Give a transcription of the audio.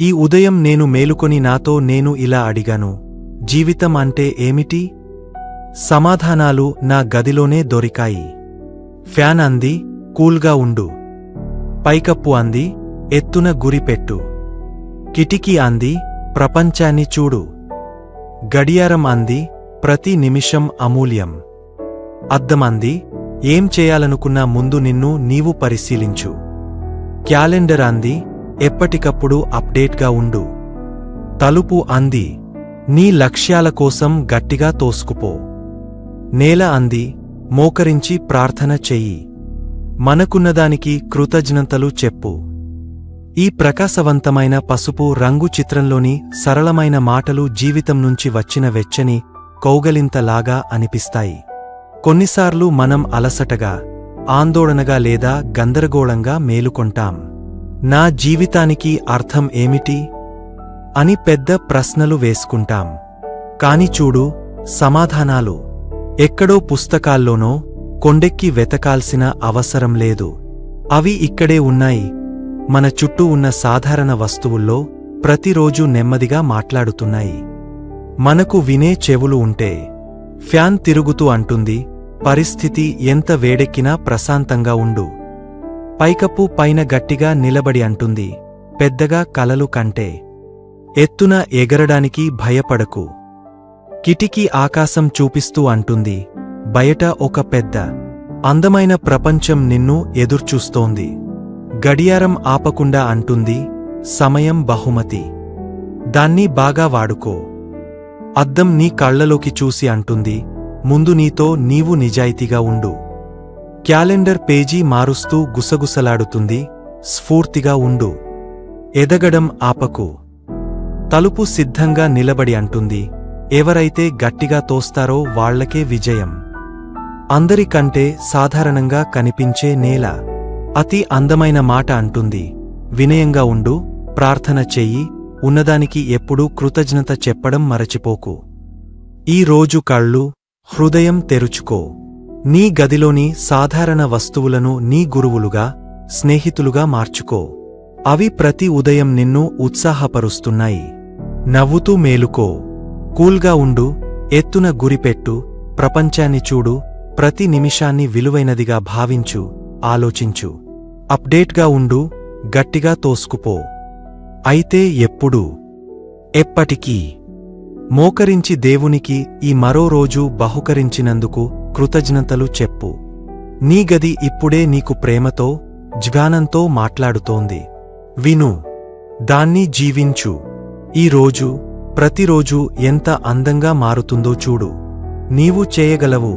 ఈ ఉదయం నేను మేలుకొని నాతో నేను ఇలా అడిగాను, జీవితం అంటే ఏమిటి? సమాధానాలు నా గదిలోనే దొరికాయి. ఫ్యాన్ అంది, కూల్గా ఉండు. పైకప్పు అంది, ఎత్తున గురిపెట్టు. కిటికీ అంది, ప్రపంచాన్ని చూడు. గడియారం అంది, ప్రతి నిమిషం అమూల్యం. అద్దమంది, ఏం చేయాలనుకున్నా ముందు నిన్ను నీవు పరిశీలించు. క్యాలెండర్ అంది, ఎప్పటికప్పుడు అప్డేట్గా ఉండు. తలుపు అంది, నీ లక్ష్యాల కోసం గట్టిగా తోసుకుపో. నేల అంది, మోకరించి ప్రార్థన చెయ్యి. మనకున్నదానికి కృతజ్ఞతలు చెప్పు. ఈ ప్రకాశవంతమైన పసుపు రంగు చిత్రంలోని సరళమైన మాటలు జీవితం నుంచి వచ్చిన వెచ్చని కౌగలింతలాగా అనిపిస్తాయి. కొన్నిసార్లు మనం అలసటగా, ఆందోళనగా లేదా గందరగోళంగా మేలుకొంటాం. నా జీవితానికి అర్థం ఏమిటి అని పెద్ద ప్రశ్నలు వేసుకుంటాం. కాని చూడు, సమాధానాలు ఎక్కడో పుస్తకాల్లోనో కొండెక్కి వెతకాల్సిన అవసరం లేదు. అవి ఇక్కడే ఉన్నాయి, మన చుట్టూ ఉన్న సాధారణ వస్తువుల్లో ప్రతిరోజూ నెమ్మదిగా మాట్లాడుతున్నాయి. మనకు వినే చెవులు ఉంటే. ఫ్యాన్ తిరుగుతూ అంటుంది, పరిస్థితి ఎంత వేడెక్కినా ప్రశాంతంగా ఉండు. పైకప్పు పైన గట్టిగా నిలబడి అంటుంది, పెద్దగా కలలు కంటే. ఎత్తున ఎగరడానికి భయపడకు. కిటికీ ఆకాశం చూపిస్తూ అంటుంది, బయట ఒక పెద్ద అందమైన ప్రపంచం నిన్ను ఎదుర్చూస్తోంది. గడియారం ఆపకుండా అంటుంది, సమయం బహుమతి, దాన్ని బాగా వాడుకో. అద్దం నీ కళ్లలోకి చూసి అంటుంది, ముందు నీతో నీవు నిజాయితీగా ఉండు. క్యాలెండర్ పేజీ మారుస్తూ గుసగుసలాడుతుంది, స్ఫూర్తిగా ఉండు. ఎదగడం ఆపకు. తలుపు సిద్ధంగా నిలబడి అంటుంది, ఎవరైతే గట్టిగా తోస్తారో వాళ్లకే విజయం. అందరికంటే సాధారణంగా కనిపించే నేల అతి అందమైన మాట అంటుంది, వినయంగా ఉండు, ప్రార్థన చెయ్యి, ఉన్నదానికి ఎప్పుడూ కృతజ్ఞత చెప్పడం మరచిపోకు. ఈ రోజు కళ్ళు, హృదయం తెరుచుకో. నీ గదిలోని సాధారణ వస్తువులను నీ గురువులుగా, స్నేహితులుగా మార్చుకో. అవి ప్రతి ఉదయం నిన్ను ఉత్సాహపరుస్తున్నాయి. నవ్వుతూ మేలుకో. కూల్గా ఉండు, ఎత్తున గురిపెట్టు, ప్రపంచాన్ని చూడు, ప్రతి నిమిషాన్ని విలువైనదిగా భావించు, ఆలోచించు. అప్డేట్గా ఉండు, గట్టిగా తోసుకుపో. అయితే ఎప్పుడు? ఎప్పటికీ. మోకరించి దేవునికి ఈ మరో రోజు బహుకరించినందుకు కృతజ్ఞతలు చెప్పు. నీ గది ఇప్పుడే నీకు ప్రేమతో, జ్ఞానంతో మాట్లాడుతోంది. విను, దాన్ని జీవించు. ఈ రోజు, ప్రతిరోజు ఎంత అందంగా మారుతుందో చూడు. నీవు చేయగలవు.